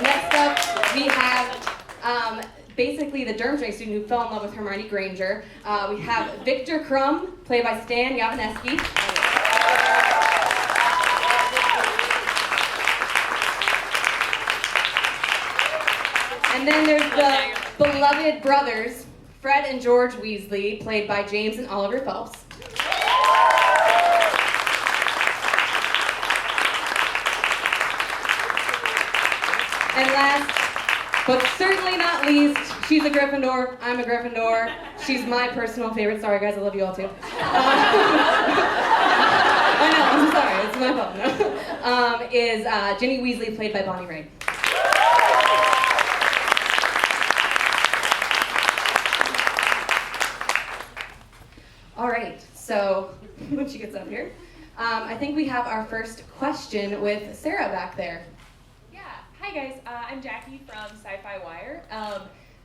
Next up, we have basically the Dermstray student who fell in love with Hermione Granger. We have Victor Crumb, played by Stan Ianevski. And then there's the beloved brothers, Fred and George Weasley, played by James and Oliver Phelps. And last, but certainly not least, she's a Gryffindor, I'm a Gryffindor. She's my personal favorite. Sorry guys, I love you all too. I know, I'm sorry, it's my fault. No. Is Ginny Weasley, played by Bonnie Wright. All right, so when she gets up here, I think we have our first question with Sarah back there. Hi guys, I'm Jackie from Sci-Fi Wire.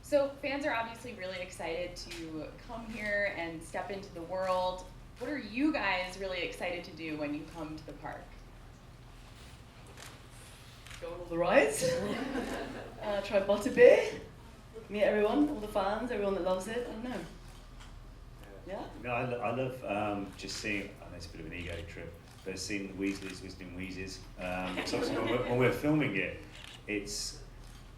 So fans are obviously really excited to come here and step into the world. What are you guys really excited to do when you come to the park? Go on all the rides, try butterbeer, meet everyone, all the fans, everyone that loves it, I don't know. Yeah? No, I love just seeing, I know it's a bit of an ego trip, but seeing the Weasleys visiting Weezes. So obviously when we're filming it, it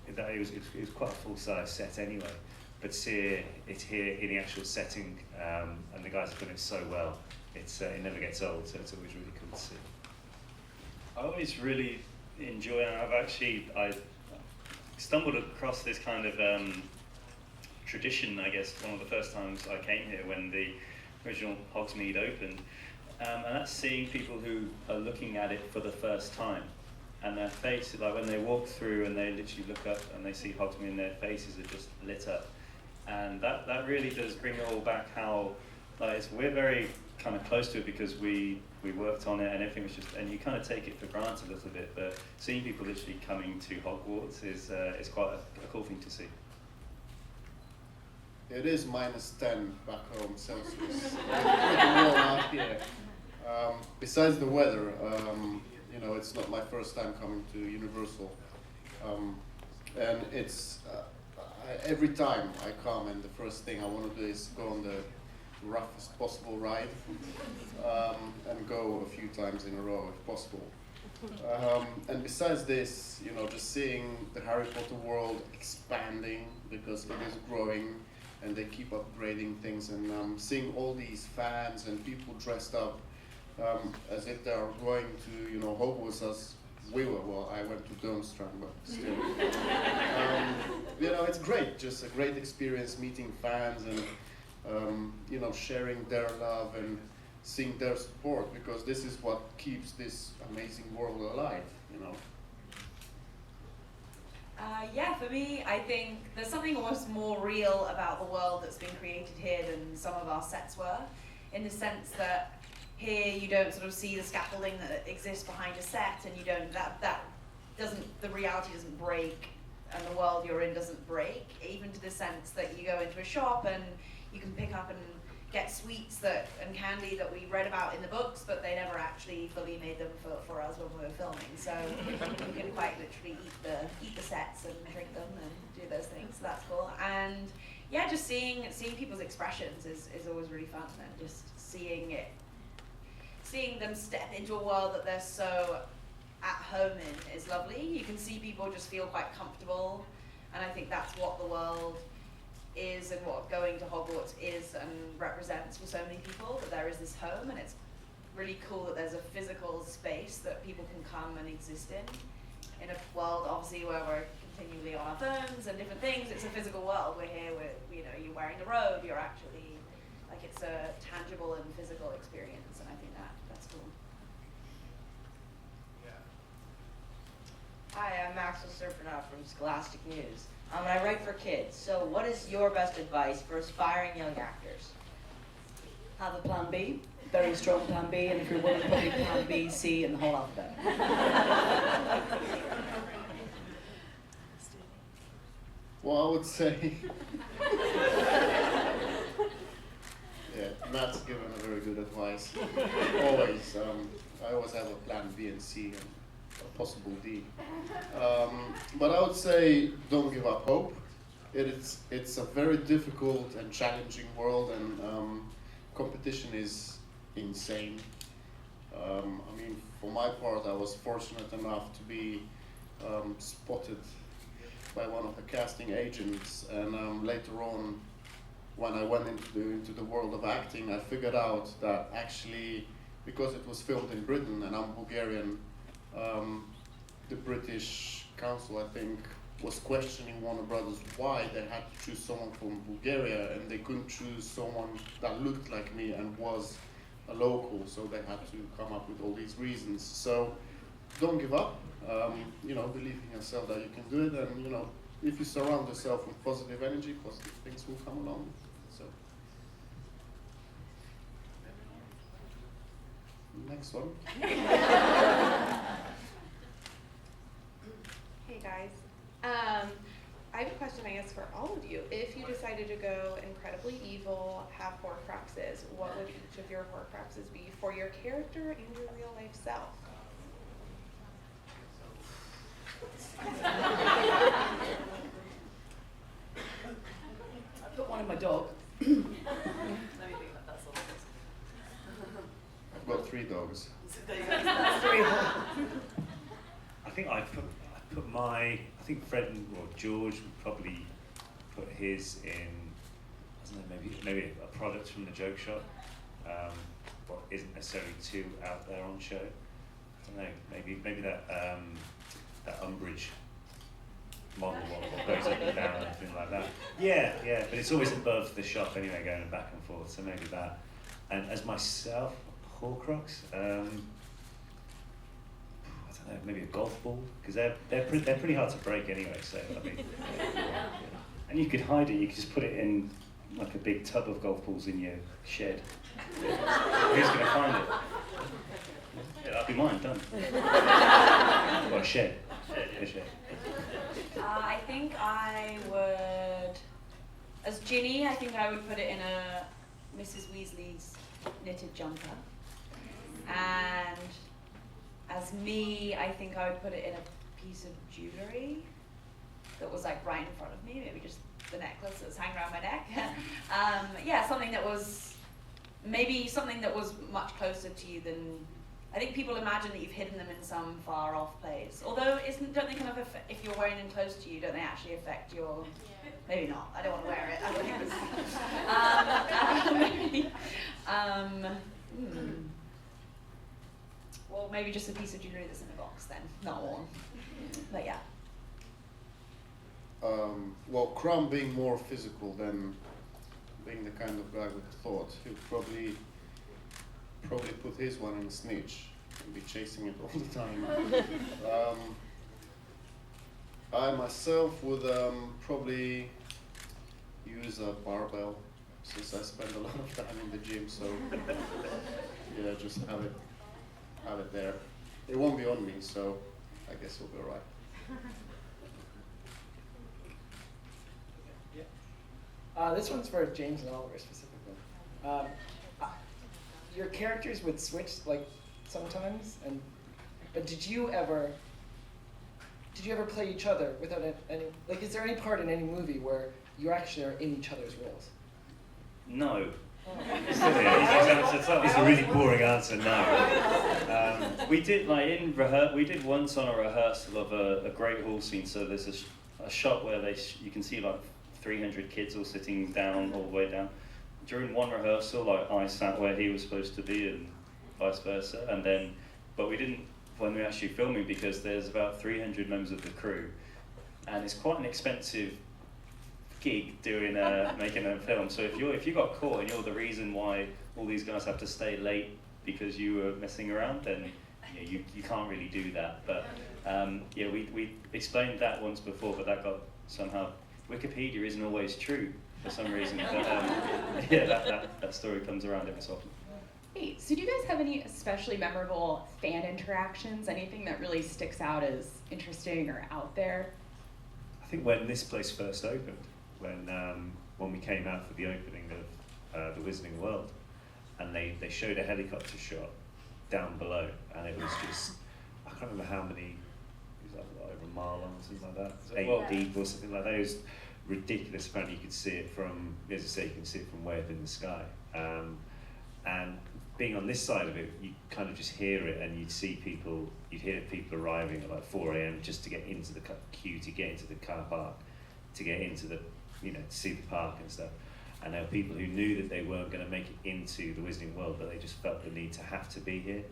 was quite a full-size set anyway, but to see it here in the actual setting, and the guys have done it so well, it never gets old, so it's always really cool to see. I always really enjoy, and I stumbled across this kind of tradition, I guess, one of the first times I came here when the original Hogsmeade opened, and that's seeing people who are looking at it for the first time. And their faces, like when they walk through and they literally look up and they see Hogsmeade and their faces are just lit up. And that really does bring it all back how, we're very kind of close to it because we worked on it and everything was just, and you kind of take it for granted a little bit, but seeing people literally coming to Hogwarts is quite a cool thing to see. It is -10 back home Celsius. It's pretty warm out here. Besides the weather, it's not my first time coming to Universal, and it's every time I come, and the first thing I want to do is go on the roughest possible ride, and go a few times in a row if possible. And besides this, just seeing the Harry Potter world expanding because it is growing, and they keep upgrading things, and seeing all these fans and people dressed up. As if they are going to, Hogwarts as we were. Well, I went to Durmstrang, but still. It's great. Just a great experience meeting fans and, sharing their love and seeing their support, because this is what keeps this amazing world alive, Yeah, for me, I think there's something almost more real about the world that's been created here than some of our sets were, in the sense that here you don't sort of see the scaffolding that exists behind a set, and you don't, the reality doesn't break, and the world you're in doesn't break, even to the sense that you go into a shop and you can pick up and get sweets and candy that we read about in the books, but they never actually fully made them for us when we were filming. So you can quite literally eat the sets and drink them and do those things. So that's cool. And yeah, just seeing people's expressions is always really fun, and just seeing them step into a world that they're so at home in is lovely. You can see people just feel quite comfortable, and I think that's what the world is and what going to Hogwarts is and represents for so many people, that there is this home, and it's really cool that there's a physical space that people can come and exist in a world obviously where we're continually on our phones and different things. It's a physical world. We're here with, you're wearing the robe, you're actually, it's a tangible and physical experience, and I think that's cool. Hi, I'm Maxwell Serpenoff from Scholastic News. I write for kids. So what is your best advice for aspiring young actors? Have a plan B, very strong plan B, and if you're willing, probably plan B, C, and the whole alphabet. Well, I would say, yeah, Matt's given a very good advice. Always, I always have a plan B and C, and a possible D. But I would say don't give up hope. It's a very difficult and challenging world, and competition is insane. I mean, for my part, I was fortunate enough to be spotted by one of the casting agents, and later on, when I went into the world of acting, I figured out that actually, because it was filmed in Britain and I'm Bulgarian, the British council, I think, was questioning Warner Brothers why they had to choose someone from Bulgaria and they couldn't choose someone that looked like me and was a local, so they had to come up with all these reasons. So don't give up, you know, believe in yourself that you can do it, and you know, if you surround yourself with positive energy, positive things will come along. So next one. Hey guys. I have a question, I guess, for all of you. If you decided to go incredibly evil, have Horcruxes, what would each of your Horcruxes be for your character and your real life self? I put one in my dog. Let me think about that sort of I've got 3 dogs. That's 3. I think I think Fred or George would probably put his in, I don't know, maybe a product from the joke shop, but isn't necessarily too out there on show. I don't know, maybe that umbrage model what goes up and down and things like that. Yeah, but it's always above the shop anyway, going back and forth. So maybe that. And as myself, Horcrux. I don't know, maybe a golf ball, because they're pretty hard to break anyway. So I mean, And you could hide it. You could just put it in like a big tub of golf balls in your shed. Who's going to find it? Yeah, that'd be mine. Done. Or a shed. A shed. I think I would, as Ginny, I think I would put it in a Mrs. Weasley's knitted jumper. And as me, I think I would put it in a piece of jewellery that was like right in front of me, maybe just the necklace that's hanging around my neck. Yeah, something that was, maybe something that was much closer to you than, I think people imagine that you've hidden them in some far off place. Although, don't they kind of, if you're wearing them close to you, don't they actually affect your, maybe not, I don't want to wear it. I don't think it's, well, maybe just a piece of jewellery that's in a box then, not worn. But yeah. Well, Crumb being more physical than being the kind of guy with thought, he'd probably put his one in a snitch and be chasing it all the time. I myself would probably use a barbell, since I spend a lot of time in the gym, so yeah, just have it there. It won't be on me, so I guess it'll be alright. This one's for James and Oliver specifically. Your characters would switch like sometimes, but did you ever play each other without any? Like, is there any part in any movie where you actually are in each other's roles? No. It's a really boring answer. No. We did we did once on a rehearsal of a Great Hall scene. So there's a shot where you can see like 300 kids all sitting down all the way down. During one rehearsal, like I sat where he was supposed to be, and vice versa. And then, but we didn't when we were actually filming, because there's about 300 members of the crew, and it's quite an expensive gig doing making a film. So if you got caught and you're the reason why all these guys have to stay late because you were messing around, then you can't really do that. But yeah, we explained that once before, but that got somehow, Wikipedia isn't always true for some reason. But yeah, that story comes around every so often. Hey, so do you guys have any especially memorable fan interactions? Anything that really sticks out as interesting or out there? I think when this place first opened, when we came out for the opening of The Wizarding World, and they showed a helicopter shot down below, and it was just, I can't remember how many, it was like over a mile long or something like that. It was 8 Yeah. deep or something like that. It was ridiculous. Apparently you could see it from, as I say, you can see it from way up in the sky. And being on this side of it, you kind of just hear it, and you'd hear people arriving at like 4 a.m. just to get into the queue, to get into the car park, to get into the, to see the park and stuff. And there were people who knew that they weren't going to make it into the Wizarding World, but they just felt the need to have to be here.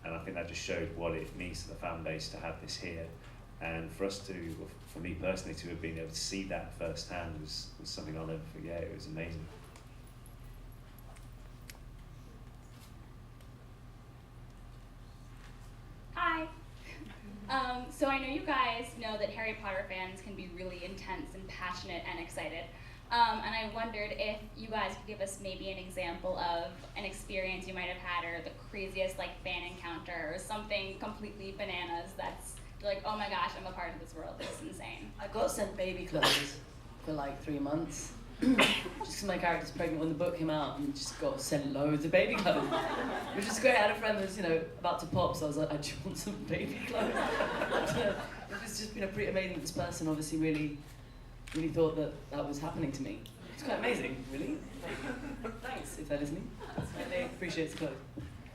And I think that just showed what it means to the fan base to have this here. And for us to, for me personally, to have been able to see that firsthand was something I'll never forget. It was amazing. Hi. So I know you guys know that Harry Potter fans can be really intense and passionate and excited. And I wondered if you guys could give us maybe an example of an experience you might have had, or the craziest like fan encounter, or something completely bananas that's you're like, oh my gosh, I'm a part of this world. This is insane. I got sent baby clothes for like 3 months. Just 'cause my character's pregnant when the book came out, and just got sent loads of baby clothes, which is great. I had a friend that was, about to pop, so I was like, I just want some baby clothes. It's just been a pretty amazing. This person obviously really thought that was happening to me. It's quite amazing, really. Thanks if they're listening. I really appreciate the clothes.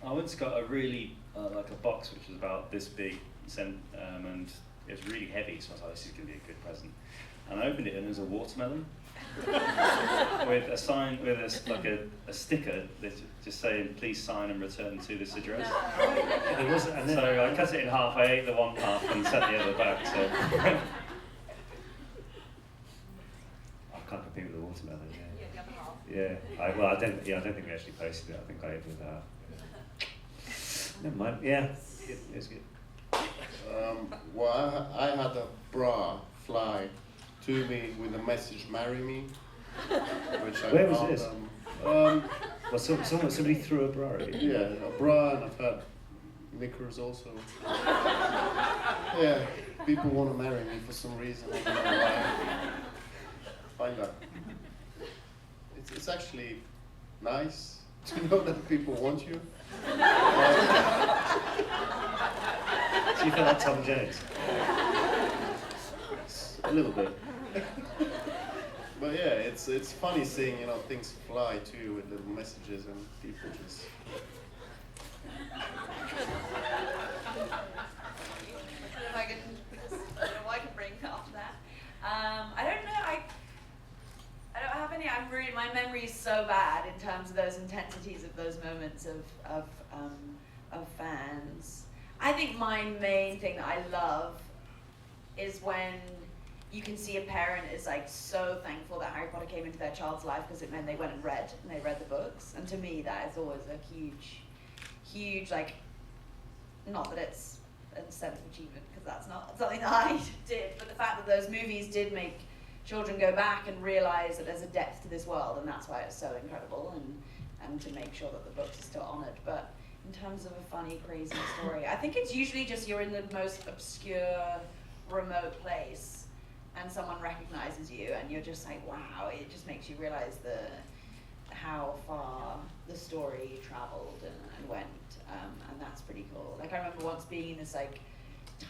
I once got a really, like a box which was about this big, sent, and it was really heavy, so I was like, this is going to be a good present. And I opened it, and there was a watermelon with a sign, with a sticker that just saying, please sign and return to this address. So I cut it in half, I ate the one half and set the other back, so. I can't compete with the watermelon, yeah. I don't think we actually posted it. I think I ate with that. Never mind, yeah, it was good. Well, I had a bra fly to me with the message "Marry me," which I Where was found, this? Well, somebody threw a bra at you. Yeah, a bra, and I've had knickers also. Yeah, people want to marry me for some reason. I don't know why. Find that. It's actually nice to know that people want you. So you feel like Tom Jones? A little bit. But yeah, it's funny seeing things fly too with little messages and people just. If I can, what I can bring after that. I don't know. I don't have any. My memory is so bad in terms of those intensities of those moments of fans. I think my main thing that I love is when you can see a parent is like so thankful that Harry Potter came into their child's life because it meant they went and they read the books. And to me, that is always a huge, like, not that it's a sense of achievement, because that's not something that I did, but the fact that those movies did make children go back and realize that there's a depth to this world, and that's why it's so incredible, and to make sure that the books are still honored. But in terms of a funny, crazy story, I think it's usually just you're in the most obscure, remote place, and someone recognizes you, and you're just like, wow, it just makes you realize how far the story traveled and went, and that's pretty cool. Like, I remember once being in this like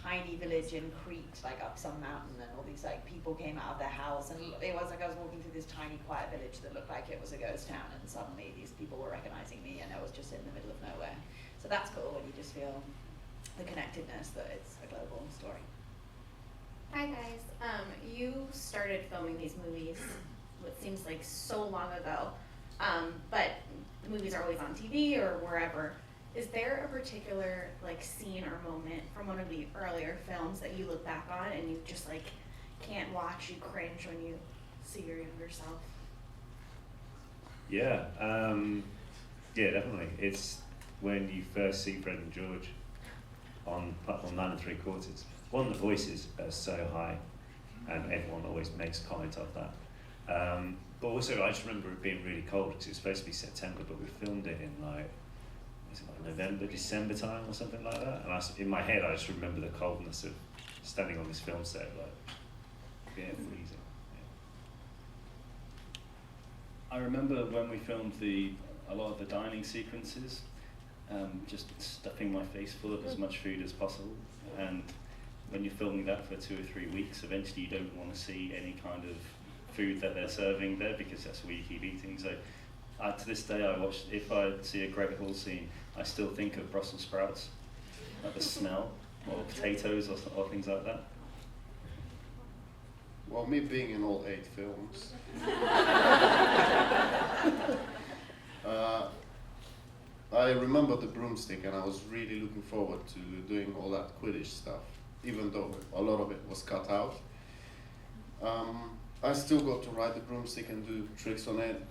tiny village in Crete, like up some mountain, and all these like people came out of their house, and it was like I was walking through this tiny quiet village that looked like it was a ghost town, and suddenly these people were recognizing me, and I was just in the middle of nowhere. So that's cool when you just feel the connectedness that it's a global story. Hi guys, you started filming these movies, what seems like so long ago, but the movies are always on TV or wherever. Is there a particular like scene or moment from one of the earlier films that you look back on and you just like can't watch, you cringe when you see your younger self? Yeah, yeah, definitely. It's when you first see Fred and George on platform 9 3/4. One, the voices are so high, and everyone always makes comment of that. But also, I just remember it being really cold because it was supposed to be September, but we filmed it in like November, December time or something like that. And in my head, I just remember the coldness of standing on this film set, like, yeah, freezing. I remember when we filmed a lot of the dining sequences, just stuffing my face full of as much food as possible. And when you're filming that for 2 or 3 weeks, eventually you don't want to see any kind of food that they're serving there, because that's where you keep eating. So to this day, if I see a Greg Hall scene, I still think of Brussels sprouts, like the smell, or potatoes or things like that. Well, me being in all 8 films, I remember the broomstick, and I was really looking forward to doing all that Quidditch stuff, even though a lot of it was cut out. I still got to ride the broomstick and do tricks on it.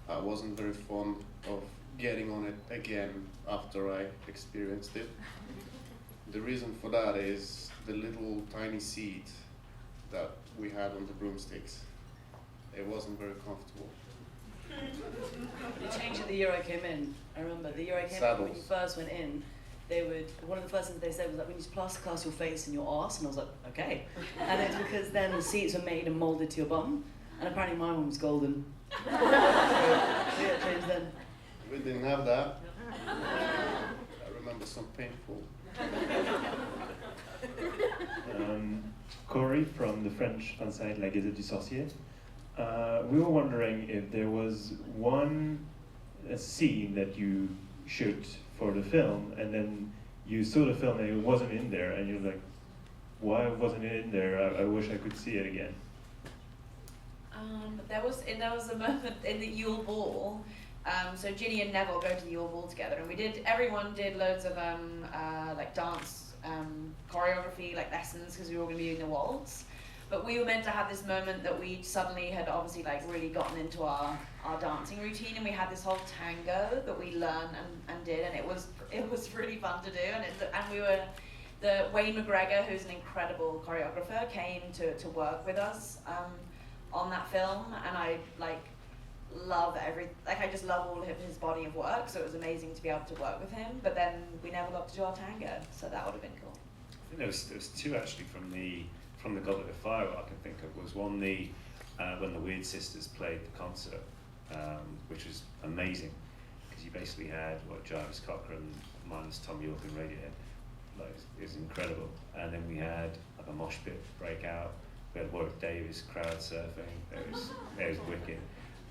I wasn't very fond of getting on it again after I experienced it. The reason for that is the little tiny seat that we had on the broomsticks. It wasn't very comfortable. They changed it the year I came in. I remember the year I came in, when you first went in, one of the first things they said was like, we need to plaster cast your face and your arse, and I was like, okay. And it's because then the seats are made and molded to your bum, and apparently my one was golden. So yeah, it changed then. We didn't have that. I remember some painful. Corey from the French fan site La Gazette du Sorcier. We were wondering if there was a scene that you shoot for the film, and then you saw the film and it wasn't in there, and you're like, why wasn't it in there? I wish I could see it again. There was a moment in the Yule Ball. So Ginny and Neville go to the Yule Ball together, and everyone did loads of like dance choreography, like lessons, because we were all going to be doing the waltz. But we were meant to have this moment that we suddenly had obviously like really gotten into our dancing routine, and we had this whole tango that we learned and did, and it was really fun to do. And we were, Wayne McGregor, who's an incredible choreographer, came to work with us on that film, and I I just love all of his body of work, so it was amazing to be able to work with him. But then we never got to do our tango, so that would have been cool. I think there was 2 actually from the Goblet of Fire I can think of. Was one when the Weird Sisters played the concert, which was amazing, because you basically had Jarvis Cochran minus Tom York and Radiohead. Like, it was incredible. And then we had like a mosh pit breakout. We had Warwick Davis crowd surfing. It was wicked.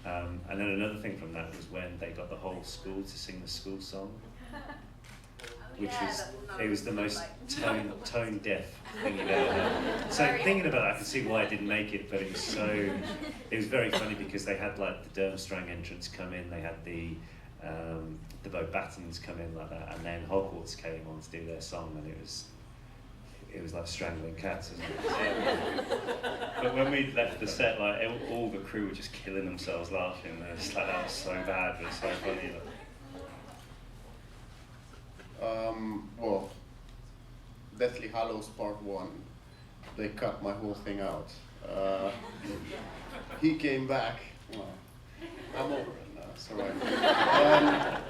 And then another thing from that was when they got the whole school to sing the school song, which was the most tone deaf thing you've ever heard. So thinking about it, I can see why I didn't make it, but it was very funny, because they had like the Durmstrang entrance come in, they had the Beauxbatons come in like that, and then Hogwarts came on to do their song, and it was like strangling cats, isn't it? But when we left the set, like all the crew were just killing themselves laughing. They were just like, that was so bad, but so funny. Like. Well, Deathly Hallows Part 1, they cut my whole thing out. He came back. Well, I'm over it now, it's alright.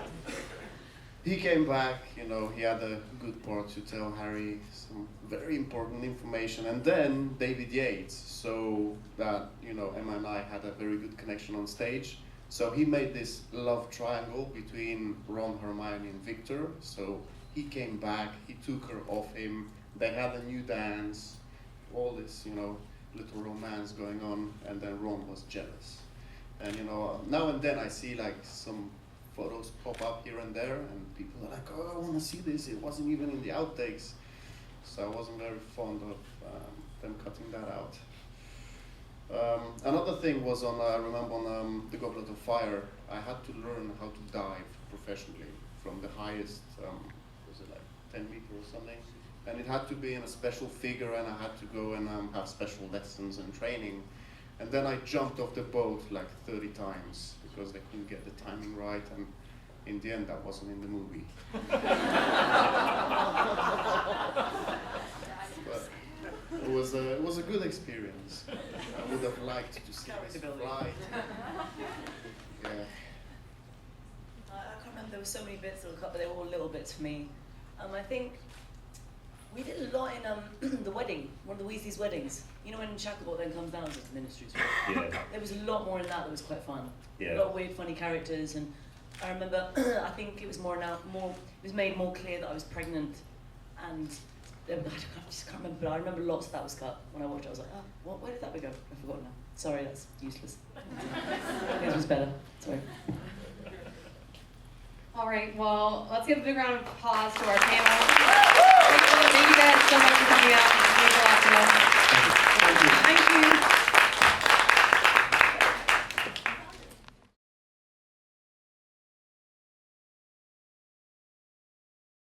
He came back, he had a good part to tell Harry some very important information, and then David Yates, so that, Emma and I had a very good connection on stage. So he made this love triangle between Ron, Hermione, and Victor. So he came back, he took her off him, they had a new dance, all this, little romance going on, and then Ron was jealous. And now and then I see like some photos pop up here and there, and people are like, oh, I want to see this, it wasn't even in the outtakes. So I wasn't very fond of them cutting that out. Another thing was I remember on the Goblet of Fire, I had to learn how to dive professionally from the highest, was it like 10 meters or something? And it had to be in a special figure, and I had to go and have special lessons and training. And then I jumped off the boat like 30 times because I couldn't get the timing right, and in the end that wasn't in the movie. But it was a good experience. I would have liked to see this fly. Yeah. I can't remember, there were so many bits that were cut, but they were all little bits for me. I think we did a lot in the wedding, one of the Weasleys' weddings. When Shacklebolt then comes down to the Ministry's. Yeah. There was a lot more in that was quite fun. Yeah. A lot of weird, funny characters, and I remember, I think it was it was made more clear that I was pregnant, and I just can't remember, but I remember lots of that was cut. When I watched it, I was like, oh, where did that go? I forgot now. Sorry, that's useless. It was better, sorry. All right, well, let's give a big round of applause to our panel.